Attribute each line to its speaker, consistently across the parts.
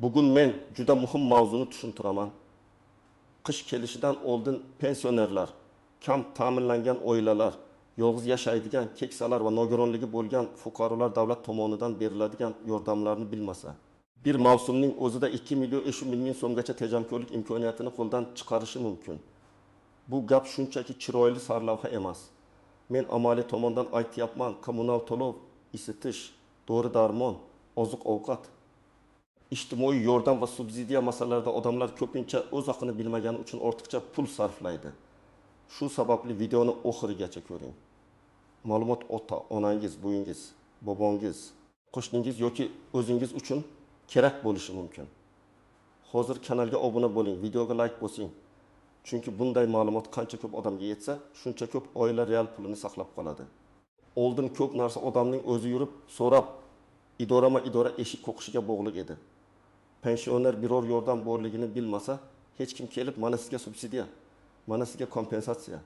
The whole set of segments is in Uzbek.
Speaker 1: Bugun men juda muhim mavzuni tushuntiraman. Qish kelishidan oldin pensionerlar, kam ta'minlangan oilalar, yolg'iz yashaydigan keksalar va nogironligi bo'lgan fuqarolar davlat tomonidan beriladigan yordamlarni bilmasa, bir mavsumning o'zida 2 million 500 ming so'mgacha tejamkorlik imkoniyatini qo'ldan chiqarishi mumkin. Bu gap shunchaki chiroyli sarlavha emas. Men amaliy tomondan aytyapman, kommunal to'lov, isitish, dori-darmon, oziq-ovqat, ijtimoiy yordam va subsidiya masalalarida odamlar ko'pincha o'z haqini bilmagani uchun ortiqcha pul sarflaydi. Shu sababli videoni oxirigacha ko'ring. Ma'lumot ota, onangiz, buvingizbobongiz, qo'shningiz yoki o'zingiz uchun kerak bo'lishi mumkin. Hozir kanalga obuna bo'ling, videoga like bosing. Chunki bunday ma'lumot qancha ko'p odamga yetsa, shuncha ko'p oila real pulini saqlab qoladi. Oldin ko'p narsa odamning o'zi yurib, so'rab, idora eshik qo'qishiga bog'liq edi. Pensioner biror yordam borligini bilmasa, hech kim kelib mana sizga subsidiya, mana sizga kompensatsiya,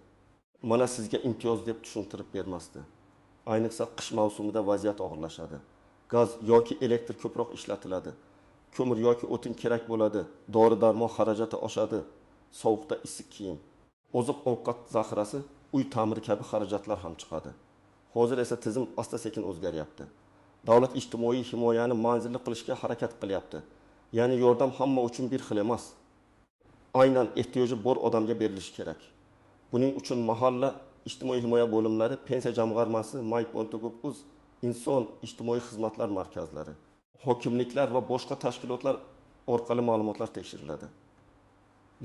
Speaker 1: mana sizga imtiyoz deb tushuntirib bermasdi. Ayniqsa qish mavsumida vaziyat og'irlashadi. Gaz yoki elektr ko'proq ishlatiladi. Ko'mir yoki o'tin kerak bo'ladi. Dori-darmon xarajati oshadi. Sovuqda issiq kiyim, oziq-ovqat zaxirasi, uy ta'miri kabi xarajatlar ham chiqadi. Hozir esa tizim asta-sekin o'zgaryapti. Davlat ijtimoiy himoyani manzilli qilishga harakat qilyapti. Ya'ni yordam hamma uchun bir xil emas. Aynan ehtiyoji bor odamga berilishi kerak. Buning uchun mahalla ijtimoiy himoya bo'limlari, pensiya jamg'armasi, Mayk.uz, inson ijtimoiy xizmatlar markazlari, hokimliklar va boshqa tashkilotlar orqali ma'lumotlar tekshiriladi.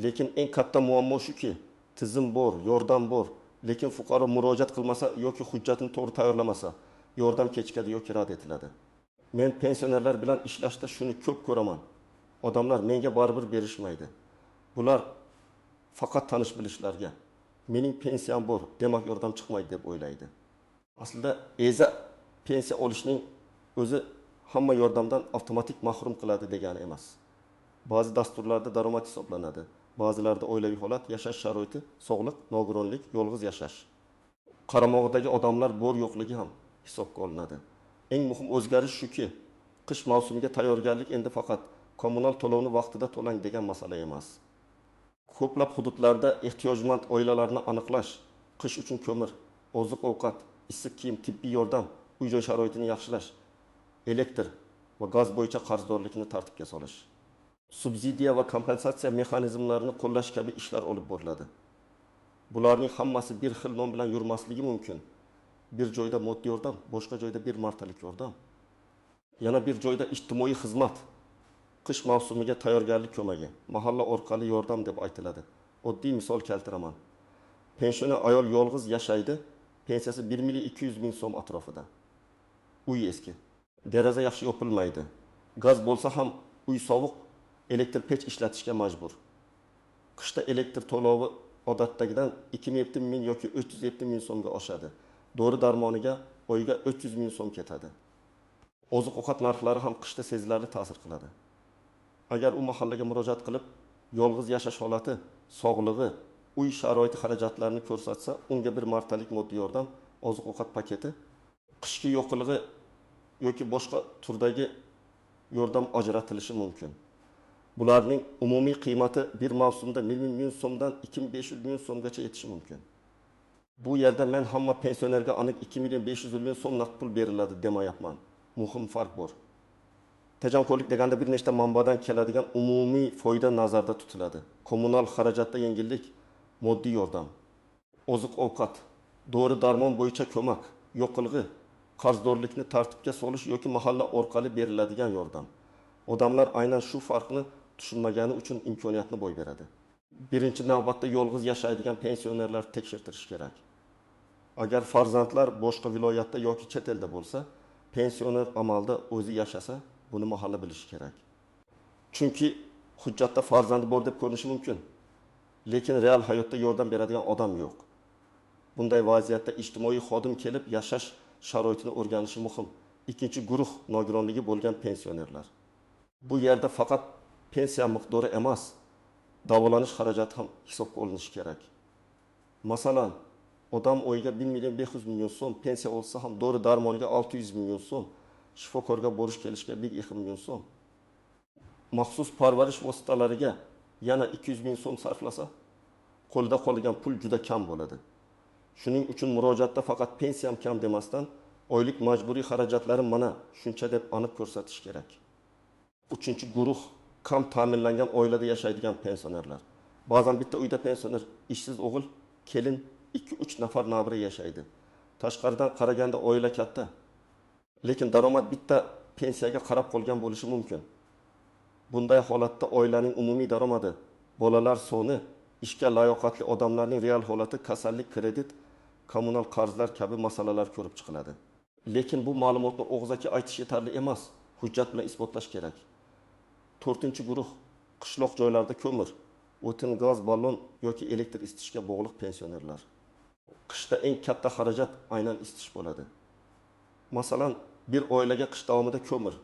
Speaker 1: Lekin eng katta muammo shuki, tizim bor, yordam bor, lekin fuqaro murojaat qilmasa yoki hujjatini to'g'ri tayyorlamasa, yordam kechikadi yoki rad etiladi. Men pensionerlar bilan ishlashda shuni ko'p ko'raman. Odamlar menga baribir berishmaydi. Bular faqat tanish-bilishlarga, mening pensiyam bor, demak yordam chiqmaydi deb o'ylaydi. Aslida pensiya olishning o'zi hamma yordamdan avtomatik mahrum qiladi degani emas. Ba'zi dasturlarda daromad hisoblanadi. Ba'zilarda oilaviy holat, yashash sharoiti, sog'liq, nogironlik, yolg'iz yashash. Qaramog'idagi odamlar bor yo'qligi ham hisobga olinadi. Eng muhim o'zgarish shuki, qish mavsumiga tayyorgarlik endi faqat kommunal to'lovni vaqtida to'lang degan masala emas. Ko'plab hududlarda ehtiyojmand oilalarni aniqlash, qish uchun ko'mir, oziq-ovqat, issiq kiyim, tibbiy yordam, uy-joy sharoitini yaxshilash, elektr va gaz bo'yicha qarzdorlikni tartibga solish, subsidiya va kompensatsiya mexanizmlarini qo'llash kabi ishlar olib boriladi. Bularning hammasi bir xil nom bilan yurmasligi mumkin. Bir joyda moddiy yordam, boshqa joyda bir martalik yordam. Yana bir joyda ijtimoiy xizmat, qish mavsumiga tayyorgarlik ko'magi, mahalla orqali yordam deb aytiladi. Oddiy misol keltiraman. Pensioner ayol yolg'iz yashaydi, pensiyasi 1 million 200 ming so'm atrofida. Uy eski, deraza yaxshi yopilmaydi. Gaz bo'lsa ham uy sovuq, elektr pech ishlatishga majbur. Qishda elektr to'lovi odatdagidan 270 ming yoki 370 ming so'mga oshadi. Dori-darmoniga oyiga 300 ming so'm ketadi. Oziq-ovqat narxlari ham qishda sezilarli ta'sir qiladi. Agar u mahallaga murojaat qilib, yolg'iz yashash holati, sog'lig'i, uy sharoiti xarajatlarini ko'rsatsa, unga bir martalik moddiy yordam, oziq-ovqat paketi, qishki yo'qligi yoki boshqa turdagi yordam ajratilishi mumkin. Bularning umumiy qiymati bir mavsumda 1 million so'mdan 2500 ming so'mgacha yetishi mumkin. Bu yerda men hamma pensionerga aniq 2 million 500 ming so'm naqd pul beriladi demayapman. Muhim farq bor. Tejamkorlik deganda bir nechta manbadan keladigan umumiy foyda nazarda tutiladi. Kommunal xarajatda yengillik, moddiy yordam, oziq-ovqat, dori-darmon bo'yicha ko'mak, yo'qilg'i, qarzdorlikni tartibga solish yoki mahalla orqali beriladigan yordam. Odamlar aynan shu farqni tushunmagani uchun imkoniyatni boy beradi. Birinchi navbatda yolg'iz yashaydigan pensionerlar tekshirtirish kerak. Agar farzandlar boshqa viloyatda yoki chet elda bo'lsa, pensioner amalda o'zi yashasa, buni mahalla bilishi kerak. Chunki hujjatda farzandi bor deb ko'rinishi mumkin, lekin real hayotda yordam beradigan odam yo'q. Bunday vaziyatda ijtimoiy xodim kelib yashash sharoitini o'rganishi muhim. Ikkinchi guruh nogironligi bo'lgan pensionerlar. Bu yerda faqat pensiya miqdori emas, davolanish xarajati ham hisobga olinishi kerak. Masalan, odam oyiga 1 million 500 ming so'm pensiya olsa ham dori-darmoniga 600 ming so'm, shifokorga borish kelishga 1-2 million so'm. maxsus parvarish vositalariga yana 200 ming so'm sarflasa, qo'lda qolgan pul juda kam bo'ladi. Shuning uchun murojaatda faqat pensiyam kam demasdan, oylik majburiy xarajatlarim mana shuncha deb aniq ko'rsatish kerak. 3-guruh kam ta'minlangan oilada yashaydigan pensionerlar. Ba'zan bitta uyda pensioner, ishsiz o'g'il, kelin 2-3 nafar nabira yashaydi. Tashqaridan qaraganda oila katta, lekin daromad bitta pensiyaga qarab qolgan bo'lishi mumkin. Bunday holatda oilaning umumiy daromadi, bolalar soni, ishga layoqatli odamlarning real holati, kasallik, kredit, kommunal qarzlar kabi masalalar ko'rib chiqiladi. Lekin bu ma'lumotni og'zaki aytish yetarli emas, hujjat bilan isbotlash kerak. 4-guruh qishloq joylarda ko'mir, o'tin, gaz, ballon yoki elektr isitishga bog'liq pensionerlar. Qishda eng katta xarajat aynan isitish bo'ladi. Masalan, bir oilaga qish davomida ko'mir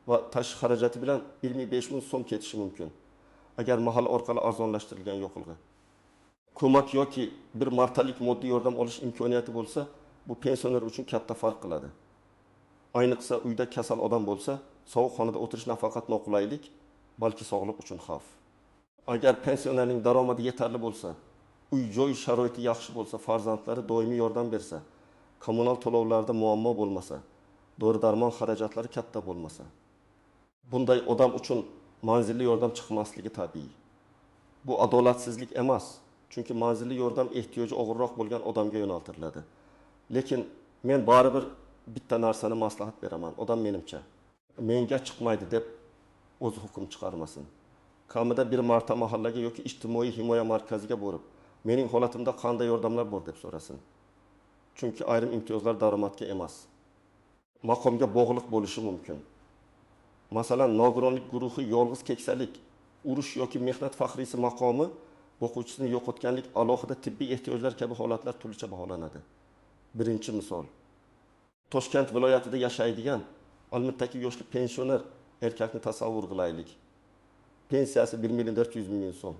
Speaker 1: va tashqi xarajati bilan 15 ming so'm ketishi mumkin, agar mahalla orqali arzonlashtirilgan yoqilg'i. Ko'mak yoki bir martalik moddiy yordam olish imkoniyati bo'lsa, bu pensioner uchun katta farq qiladi. Ayniqsa uyda kasal odam bo'lsa, sovuq xonada o'tirish nafaqat noqulaylik, balki sog'liq uchun xavf. Agar pensionerning daromadi yetarli bo'lsa, uy-joy sharoiti yaxshi bo'lsa, farzandlari doimiy yordam bersa, kommunal to'lovlarda muammo bo'lmasa, dori-darmon xarajatlari katta bo'lmasa, bunday odam uchun manzilli yordam chiqmasligi tabiiy. Bu adolatsizlik emas, chunki manzilli yordam ehtiyoji og'irroq bo'lgan odamga yo'naltiriladi. Lekin men baribir bitta narsani maslahat beraman, odam menimcha. Menga chiqmaydi deb o'zi hukm chiqarmasin. Kamida bir marta mahallaga yoki ijtimoiy himoya markaziga borib, mening holatimda qanday yordamlar bor deb so'rasin. Chunki ayrim imtiyozlar daromadga emas, maqomga bog'liq bo'lishi mumkin. Masalan, nogironlik guruhi, yolg'iz keksalik, urush yoki mehnat faxriysi maqomi, o'quvchisini yo'qotganlik, alohida tibbiy ehtiyojlar kabi holatlar turlicha baholanadi. Birinchi misol. Toshkent viloyatida yashaydigan albattaki yoshli pensioner erkakni tasavvur qilaylik. Pensiyasi 1,4 million so'm.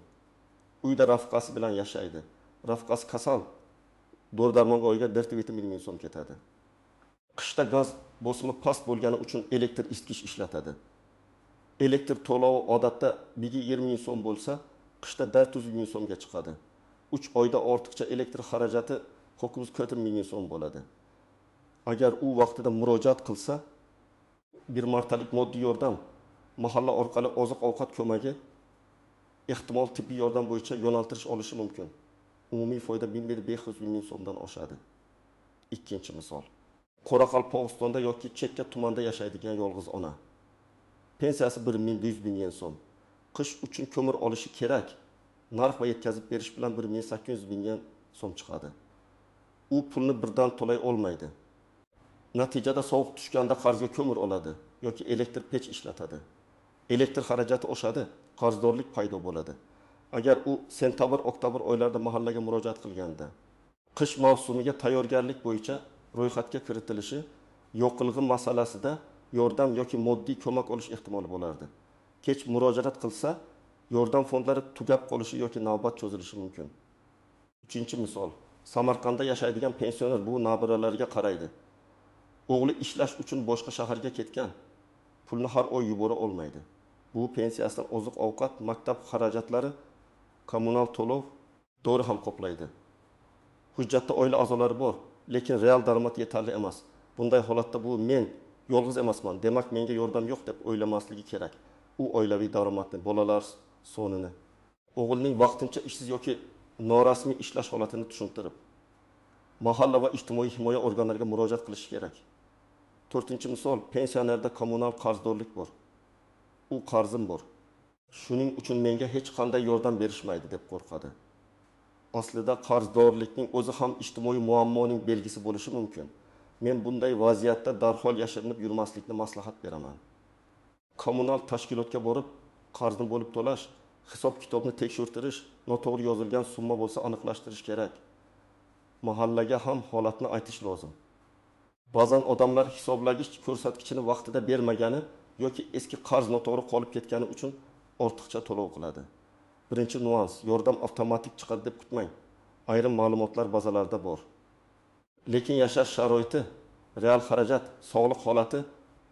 Speaker 1: Uyda rafiqasi bilan yashaydi. Rafiqasi kasal. Dori-darmonga oyiga 1,7 million so'm ketadi. Qishda gaz bosimi past bo'lgani uchun elektr isitish ishlatadi. Elektr to'lovi odatda 1,20 ming so'm bo'lsa, qishda 400 ming so'mga chiqadi. 3 oyda ortiqcha elektr xarajati 940 ming so'm bo'ladi. Agar u vaqtida murojaat qilsa, bir martalik moddiy yordam, mahalla orqali oziq-ovqat ko'magi, ehtimol tibbiy yordam bo'yicha yo'naltirish olishi mumkin. Umumiy foyda 1,5 ming so'mdan oshadi. Ikkinchi misol. Qoraqalpog'istonda yoki chekka tumanda yashaydigan yolg'iz ona. Pensiyasi 1,100 ming so'm. Qish uchun ko'mir olishi kerak. Narx va yetkazib berish bilan 1,800 ming so'm chiqadi. U pulni birdan to'lay olmaydi. Natijada sovuq tushganda qarzga ko'mir oladi yoki elektr pech ishlatadi. Elektr xarajati oshadi, qarzdorlik paydo bo'ladi. Agar u sentabr-oktabr oylarida mahallaga murojaat qilganda, qish mavsumiga tayyorgarlik bo'yicha ro'yxatga kiritilishi, yoqilg'i masalasida yordam yoki moddiy ko'mak olish ehtimoli bo'lardi. Kech murojaat qilsa, yordam fondlari tugab qolishi yoki navbat cho'zilishi mumkin. Uchinchi misol. Samarqandda yashaydigan pensioner bu nabiralarga qaraydi. O'g'li ishlash uchun boshqa shaharga ketgan. Pulni har oy yubora olmaydi. Bu pensiyasidan oziq-ovqat, maktab xarajatlari, kommunal to'lov, dori ham qoplaydi. Hujjatda oila a'zolari bor, lekin real daromad yetarli emas. Bunday holatda bu men yolg'iz emasman, demak menga yordam yo'q deb o'ylamasligi kerak. U oilaviy daromadni, bolalar sonini, o'g'ilning vaqtincha ishsiz yoki norasmiy ishlash holatini tushuntirib, mahalla va ijtimoiy himoya organlariga murojaat qilish kerak. 4-misol, pensionerda kommunal qarzdorlik bor. U qarzim bor. Shuning uchun menga hech qanday yordam berishmaydi deb qo'rqadi. Aslida qarzdorlikning o'zi ham ijtimoiy muammoning belgisi bo'lishi mumkin. Men bunday vaziyatda darhol yashirinib yurmaslikni maslahat beraman. Kommunal tashkilotga borib, qarzni bo'lib to'lash, hisob-kitobni tekshirtirish, noto'g'ri yozilgan summa bo'lsa aniqlashtirish kerak. Mahallaga ham holatni aytish lozim. Ba'zan odamlar hisoblagich ko'rsatkichini vaqtida bermagani yoki eski qarz noto'g'ri qolib ketgani uchun ortiqcha to'lov qiladi. Birinchi nuans, yordam avtomatik chiqadi deb kutmang. Ayrim ma'lumotlar bazalarida bor. Lekin yashash sharoiti, real xarajat, sog'liq holati,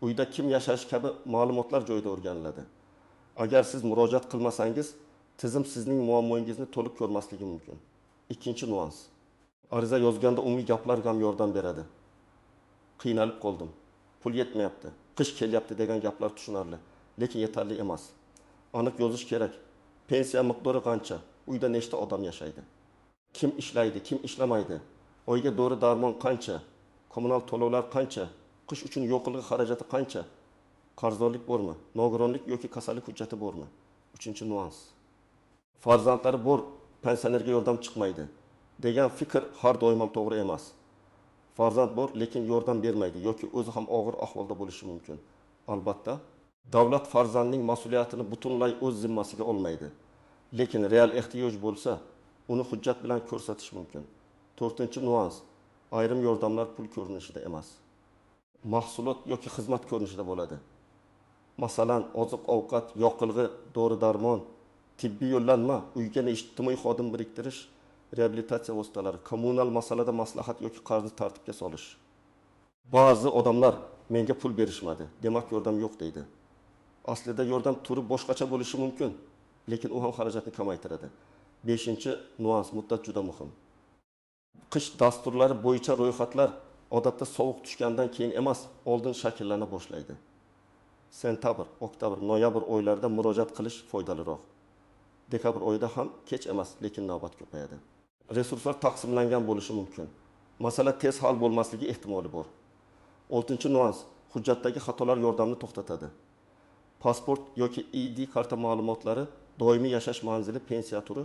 Speaker 1: uyda kim yashash kabi ma'lumotlar joyida o'rganiladi. Agar siz murojaat qilmasangiz, tizim sizning muammongizni to'liq ko'rmasligi mumkin. Ikkinchi nuans. Ariza yozganda umumiy gaplar ham yordam beradi. Qiynalib qoldim. Pul yetmayapti. Qish kelyapti degan gaplar tushunarli, lekin yetarli emas. Aniq yozish kerak. Pensiya miqdori qancha? Uyda nechta odam yashaydi? Kim ishlaydi, kim ishlamaydi? Oyga dori-darmon qancha? Kommunal to'lovlar qancha? Qish uchun yo'qilg'i xarajati qancha? Qarzdorlik bormi? Nogironlik yoki kasallik hujjati bormi? Uchinchi nuans. Farzandlari bor, pensionerga yordam chiqmaydi degan fikr har doim ham to'g'ri emas. Farzand bor, lekin yordam bermaydi yoki o'zi ham og'ir ahvolda bo'lishi mumkin. Albatta, davlat farzandning mas'uliyatini butunlay o'z zimmasiga olmaydi. Lekin real ehtiyoj bo'lsa, uni hujjat bilan ko'rsatish mumkin. To'rtinchi nuans. Ayrim yordamlar pul ko'rinishida emas. Mahsulot yoki xizmat ko'rinishida bo'ladi. Masalan, oziq-ovqat, yoqilg'i, dori-darmon, tibbiy yo'llanma, uyga ijtimoiy xodim biriktirish, reabilitatsiya vositalari, kommunal masalada maslahat yoki qarzni tartibga solish. Ba'zi odamlar menga pul berishmadi, demak yordam yo'q deydi. Aslida yordam turi boshqacha bo'lishi mumkin, lekin u ham xarajatni kamaytiradi. Beshinchi nuans muddat juda muhim. Qish dasturlari bo'yicha ro'yxatlar odatda sovuq tushgandan keyin emas, oldin shakllana boshlaydi. Sentabr, oktabr, noyabr oylarida murojaat qilish foydaliroq. Dekabr oyida ham kech emas, lekin navbat ko'payadi. Resurslar taqsimlangan bo'lishi mumkin. Masala tez hal bo'lmasligi ehtimoli bor. 6-nuans, hujjatdagi xatolar yordamni to'xtatadi. Pasport yoki ID karta ma'lumotlari, doimiy yashash manzili, pensiya turi,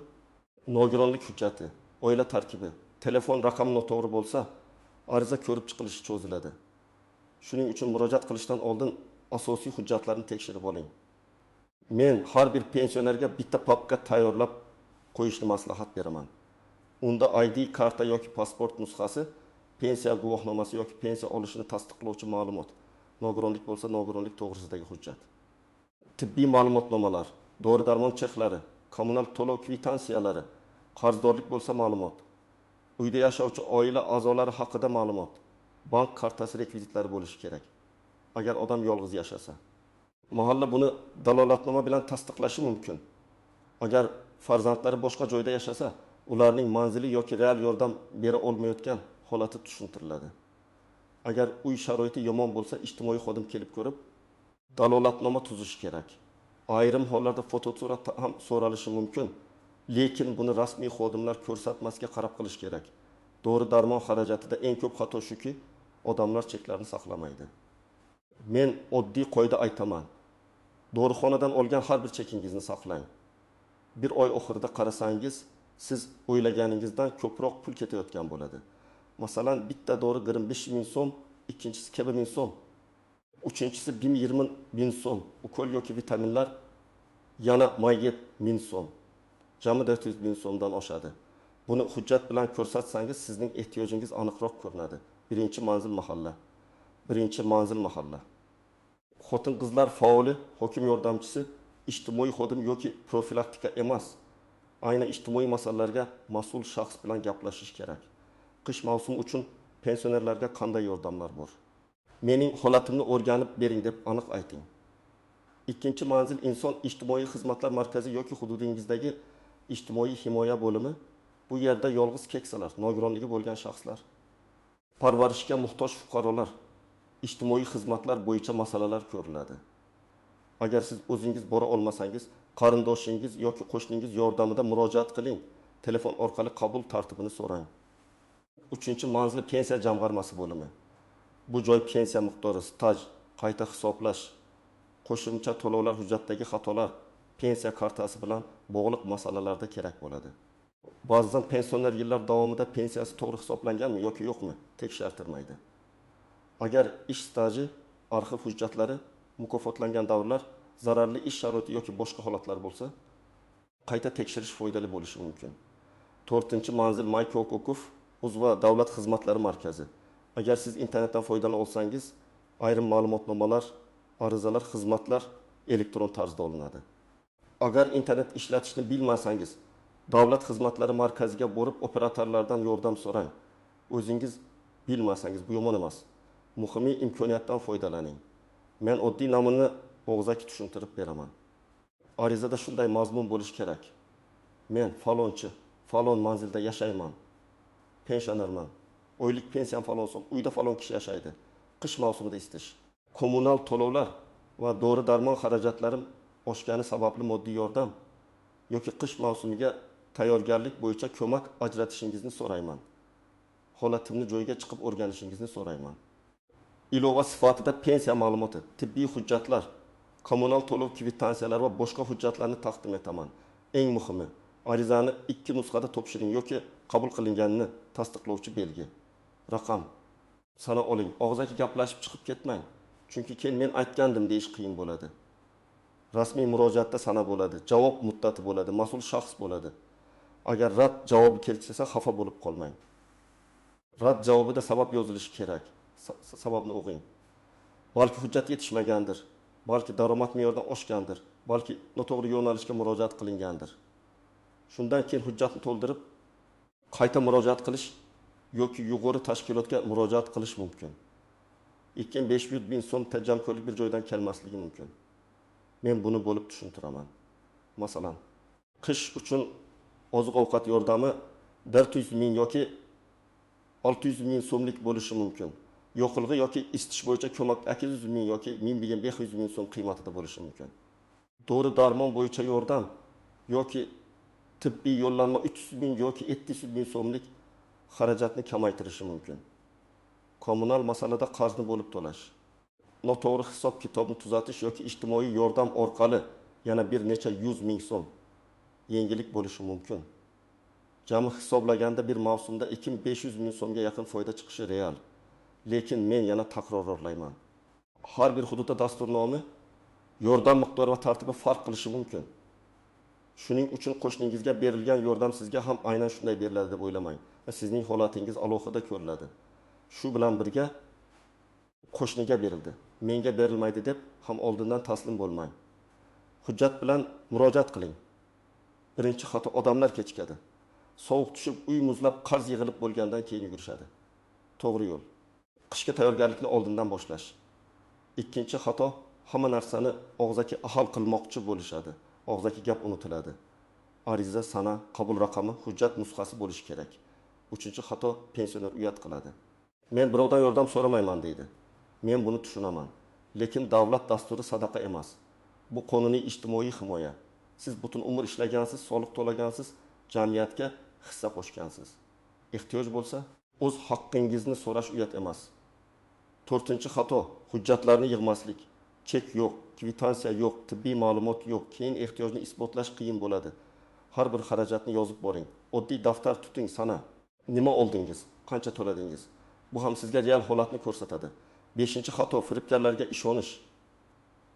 Speaker 1: nogironlik hujjati, oila tarkibi, telefon raqami noto'g'ri bo'lsa, ariza ko'rib chiqilishi cho'ziladi. Shuning uchun murojaat qilishdan oldin asosiy hujjatlarni tekshirib oling. Men har bir pensionerga bitta papka tayyorlab qo'yishni maslahat beraman. Unda ID karta yoki pasport nusxasi, pensiya guvohnomasi yoki pensiya olishini tasdiqlovchi ma'lumot, nogironlik bo'lsa nogironlik to'g'risidagi hujjat, tibbiy ma'lumotnomalar, dori-darmon chexlari, kommunal to'lov kvitansiyalari, qarzdorlik bo'lsa ma'lumot, uyda yashovchi oila a'zolari haqida ma'lumot, bank kartasi rekvizitlari bo'lishi kerak. Agar odam yolg'iz yashasa, mahalla buni dalolatnoma bilan tasdiqlashi mumkin. Agar farzandlari boshqa joyda yashasa, ularning manzili yoki real yordam bera olmayotgan holati tushuntiriladi. Agar uy sharoiti yomon bo'lsa, ijtimoiy xodim kelib ko'rib, dalolatnoma tuzish kerak. Ayrim hollarda fotosurat ham so'ralishi mumkin, lekin buni rasmiy xodimlar ko'rsatmasga qarab qilish kerak. Dori-darmon xarajatida eng ko'p xato shuki, odamlar cheklarni saqlamaydi. Men oddiy qoida aytaman. Dorixonadan olgan har bir chekingizni saqlang. Bir oy oxirida qarasangiz, siz o'ylaganingizdan ko'proq pul ketayotgan bo'ladi. Masalan, bitta dori 5.000 so'm, ikkinchisi 2.000 so'm, uchinchisi 20.000 so'm, ukol yoki vitaminlar yana mayet 1000 so'm. Jami 400.000 so'mdan oshadi. Buni hujjat bilan ko'rsatsangiz, sizning ehtiyojingiz aniqroq ko'rinadi. Birinchi manzil mahalla. Xotin-qizlar faoli, hokim yordamchisi, ijtimoiy xodim yoki profilaktika emas, aynan ijtimoiy masalalarga mas'ul shaxs bilan gaplashish kerak. Qish mavsumi uchun pensionerlarga qanday yordamlar bor? Mening holatimni o'rganib bering deb aniq ayting. Ikkinchi manzil inson ijtimoiy xizmatlar markazi yoki hududingizdagi ijtimoiy himoya bo'limi. Bu yerda yolg'iz keksalar, nogironligi bo'lgan shaxslar, parvarishga muhtoj fuqarolar, ijtimoiy xizmatlar bo'yicha masalalar ko'riladi. Agar siz o'zingiz bora olmasangiz, qarindoshingiz yoki qo'shningiz yordamida murojaat qiling. Telefon orqali qabul tartibini so'rang. 3-manzil pensiya jamg'armasi bo'limi. Bu joy pensiya miqdori, staj, qayta hisoblash, qo'shimcha to'lovlar, hujjatdagi xatolar, pensiya kartasi bilan bog'liq masalalarda kerak bo'ladi. Ba'zan pensioner yillar davomida pensiyasi to'g'ri hisoblanganmi yoki yo'qmi tekshirtirmaydi. Agar ish staji, arxiv hujjatlari, mukofotlangan davrlar, zararli ish sharoiti yoki boshqa holatlar bo'lsa, qayta tekshirish foydali bo'lishi mumkin. 4-manzil Mayko Kokov Uzva davlat xizmatlari markazi. Agar siz internetdan foydalana olsangiz, ayrim ma'lumotnomalar, arizalar, xizmatlar elektron tarzda olinadi. Agar internet ishlatishni bilmasangiz, davlat xizmatlari markaziga borib operatorlardan yordam so'rang. O'zingiz bilmasangiz bu yomon emas. Muhimi imkoniyatdan foydalaning. Men oddiy namuni og'zaki tushuntirib beraman. Arizada shunday mazmun bo'lishi kerak. Men falonchi, falon manzilda yashayman. Pensionerman. Oylik pensiyam falon so'm, uyda falon kishi yashaydi. Qish mavsumida isitish. Kommunal to'lovlar va dori-darmon xarajatlarim oshgani sababli moddiy yordam yoki qish mavsumiga tayyorgarlik bo'yicha ko'mak ajratishingizni so'rayman. Holatimni joyiga chiqib o'rganishingizni so'rayman. Ilova sifatida pensiya ma'lumoti, tibbiy hujjatlar, kommunal to'lov kvitansiyalar va boshqa hujjatlarni taqdim etaman. Eng muhimi, arizani 2 nusxada topshiring yoki qabul qilinganini tasdiqlovchi belgi. Raqam. Sana oling. Og'zaki gaplashib chiqib ketmang. Chunki keyin men aytgandim deyish qiyin bo'ladi. Rasmiy murojaatda sana bo'ladi, javob muddati bo'ladi, mas'ul shaxs bo'ladi. Agar rad javobi kelsa xafa bo'lib qolmang. Rad javobida sabab yozilishi kerak. Sababni o'qing. Balki hujjat yetishmagandir, balki daromad me'yoridan oshgandir, balki noto'g'ri yo'nalishga murojaat qilingandir. Shundan keyin hujjatni to'ldirib qayta murojaat qilish yoki yuqori tashkilotga murojaat qilish mumkin. 2-500 ming so'm tejamkorlik bir joydan kelmasligi mumkin. Men buni bo'lib tushuntiraman. Masalan, qish uchun oziq-ovqat yordami 400 ming yoki 600 ming so'mlik bo'lishi mumkin. Yo'qilg'i yoki isitish bo'yicha ko'mak 200 ming yoki 1500 ming so'm qiymatida bo'lishi mumkin. Dori-darmon bo'yicha yordam yoki tibbiy yo'llanma 300 ming yoki 700 ming so'mlik xarajatni kamaytirishi mumkin. Kommunal masalada qarzni bo'lib to'lash, noto'g'ri hisob kitobni tuzatish yoki ijtimoiy yordam orqali yana bir necha 100 ming so'm yengillik bo'lishi mumkin. Jami hisoblaganda bir mavsumda 2500 ming so'mga yaqin foyda chiqishi real. Lekin men yana takrorlayman. Har bir hududda dasturnomi yordam miqdori va tartibi farq qilishi mumkin. Shuning uchun qo'shningizga berilgan yordam sizga ham aynan shunday beriladi deb o'ylamang. Sizning holatingiz alohida ko'riladi. Shu bilan birga qo'shniga berildi, menga berilmaydi deb ham oldindan taslim bo'lmang. Hujjat bilan murojaat qiling. Birinchi xato odamlar kechikadi. Sovuq tushib, uy muzlab, qarz yig'ilib bo'lgandan keyin yugurishadi. To'g'ri yo'l. Qishga tayyorgarlikni oldindan boshlash. Ikkinchi xato, hamma narsani og'zaki ahol qilmoqchi bo'lishadi. Og'zaki gap unutiladi. Ariza, sana, qabul raqami, hujjat nusxasi bo'lishi kerak. Uchinchi xato, pensioner uyat qiladi. Men birovdan yordam so'ramayman deydi. Men buni tushunaman. Lekin davlat dasturi sadaqa emas. Bu qonuniy ijtimoiy himoya. Siz butun umr ishlagansiz, soliq to'lagansiz, jamiyatga hissa qo'shgansiz. Ehtiyoj bo'lsa, o'z haqqingizni so'rash uyat emas. To'rtinchi xato, hujjatlarni yig'maslik. Chek yo'q, kvitansiya yo'q, tibbiy ma'lumot yo'q. Keyin ehtiyojni isbotlash qiyin bo'ladi. Har bir xarajatni yozib boring. Oddiy daftar tuting, sana. Nima oldingiz? Qancha to'ladingiz? Bu ham sizga real holatni ko'rsatadi. 5-xato, firibgarlarga ishonish.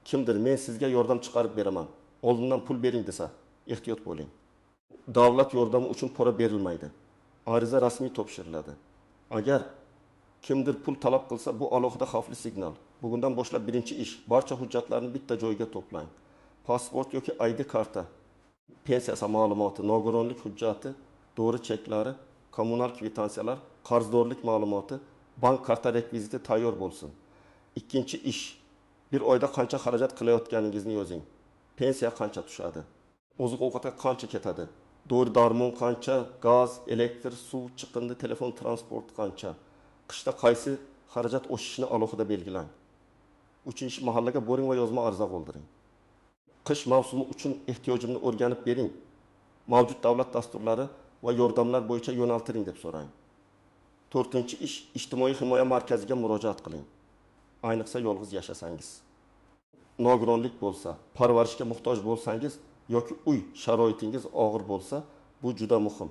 Speaker 1: Kimdir men sizga yordam chiqarib beraman, oldindan pul bering desa, ehtiyot bo'ling. Davlat yordami uchun pora berilmaydi. Ariza rasmiy topshiriladi. Agar kimdir pul talab qilsa, bu alohida xavfli signal. Bugundan boshlab birinchi ish, barcha hujjatlarni bitta joyga to'plang. Pasport yoki ID karta, pensiya ma'lumoti, nogironlik hujjati, dori cheklari, kommunal kvitansiyalar, qarzdorlik ma'lumoti, bank karta rekviziti tayyor bo'lsin. Ikkinchi ish, bir oyda qancha xarajat qilayotganingizni yozing. Pensiya qancha tushadi? Oziq-ovqatga qancha ketadi? Dori-darmon qancha? Gaz, elektr, suv, chiqindi, telefon, transport qancha? Qishda qaysi xarajat oshishini alohida belgilang. 3-mahallaga boring va yozma ariza qoldiring. Qish mavsumi uchun ehtiyojimni o'rganib bering. Mavjud davlat dasturlari va yordamlar bo'yicha yo'naltiring deb so'rang. 4-ish, ijtimoiy himoya markaziga murojaat qiling. Ayniqsa yolg'iz yashasangiz. Nogironlik bo'lsa, parvarishga muhtoj bo'lsangiz yoki uy sharoitingiz og'ir bo'lsa, bu juda muhim.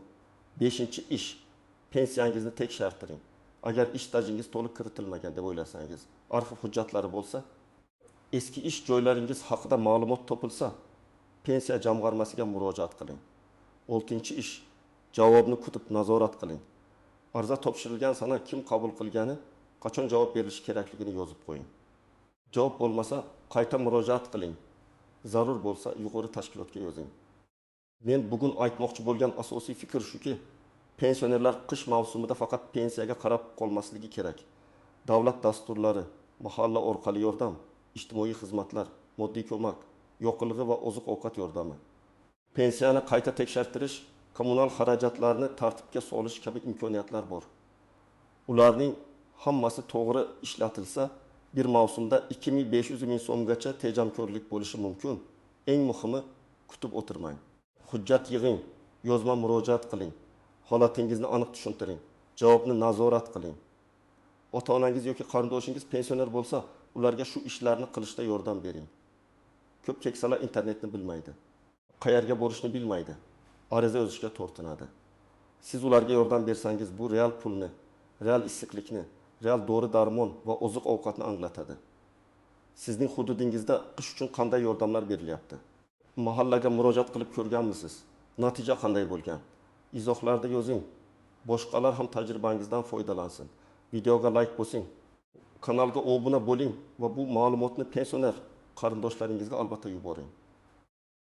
Speaker 1: 5-ish, pensiyangizni tekshirtiring. Agar ish stajingiz to'liq kiritilmagan deb o'ylasangiz, arxiv hujjatlari bo'lsa, eski ish joylaringiz haqida ma'lumot topilsa, pensiya jamg'armasiga murojaat qiling. 6-ish, javobni kutib nazorat qiling. Ariza topshirilgan sana kim qabul qilgani, qachon javob berilishi kerakligini yozib qo'ying. Javob bo'lmasa, qayta murojaat qiling. Zarur bo'lsa, yuqori tashkilotga yozing. Men bugun aytmoqchi bo'lgan asosiy fikr shuki, pensionerlar qish mavsumida faqat pensiyaga qarab qolmasligi kerak. Davlat dasturlari, mahalla orqali yordam, ijtimoiy xizmatlar, moddiy ko'mak, yo'qligi va oziq-ovqat yordami. Pensiyani qayta tekshirdirish, kommunal xarajatlarni tartibga solish kabi imkoniyatlar bor. Ularning hammasi to'g'ri ishlatilsa, bir mavsumda 2500 ming so'mgacha tejamkorlik bo'lishi mumkin. Eng muhimi, kutib o'tirmang. Hujjat yig'ing, yozma murojaat qiling. Holatingizni aniq tushuntiring. Javobni nazorat qiling. Ota-onangiz yoki qarindoshingiz pensioner bo'lsa, ularga shu ishlarni qilishda yordam bering. Ko'p keksalar internetni bilmaydi. Qayerga borishni bilmaydi. Ariza yozishga tortinadi. Siz ularga yordam bersangiz, bu real pulni, real issiqlikni, real dori-darmon va oziq-ovqatni anglatadi. Sizning hududingizda qish uchun qanday yordamlar berilyapti? Mahallaga murojaat qilib ko'rganmisiz? Natija qanday bo'lgan? Izohlarda yozing. Boshqalar ham tajribangizdan foydalansin. Videoga like bosing. Kanalga obuna bo'ling va bu ma'lumotni pensioner qarindoshlaringizga albatta yuboring.